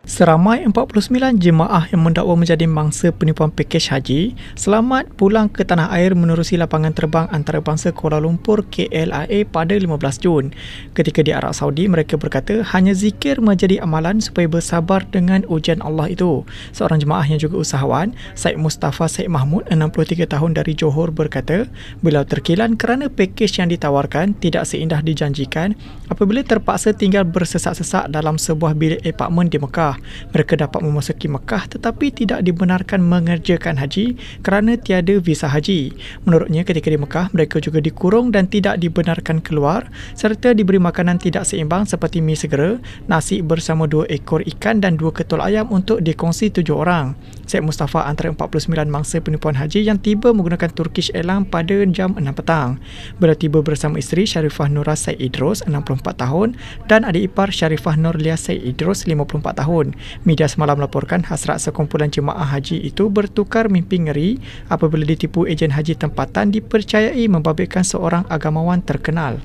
Seramai 49 jemaah yang mendakwa menjadi mangsa penipuan pakej haji selamat pulang ke tanah air menerusi lapangan terbang antarabangsa Kuala Lumpur KLIA pada 15 Jun. Ketika di Arab Saudi, mereka berkata hanya zikir menjadi amalan supaya bersabar dengan ujian Allah itu. Seorang jemaah yang juga usahawan, Syed Mustafa Syed Mahmud, 63 tahun dari Johor berkata, beliau terkilan kerana pakej yang ditawarkan tidak seindah dijanjikan apabila terpaksa tinggal bersesak-sesak dalam sebuah bilik apartmen di Mekah. Mereka dapat memasuki Mekah tetapi tidak dibenarkan mengerjakan haji kerana tiada visa haji. Menurutnya, ketika di Mekah, mereka juga dikurung dan tidak dibenarkan keluar serta diberi makanan tidak seimbang seperti mi segera, nasi bersama 2 ekor ikan dan 2 ketul ayam untuk dikongsi 7 orang. Syed Mustafa antara 49 mangsa penipuan haji yang tiba menggunakan Turkish Airlines pada jam 6 petang. Beliau tiba bersama isteri Sharifah Nura Syed Idrus, 64 tahun dan adik ipar Sharifah Nurlia Syed Idrus, 54 tahun. Media semalam melaporkan hasrat sekumpulan jemaah haji itu bertukar mimpi ngeri apabila ditipu ejen haji tempatan dipercayai membabitkan seorang agamawan terkenal.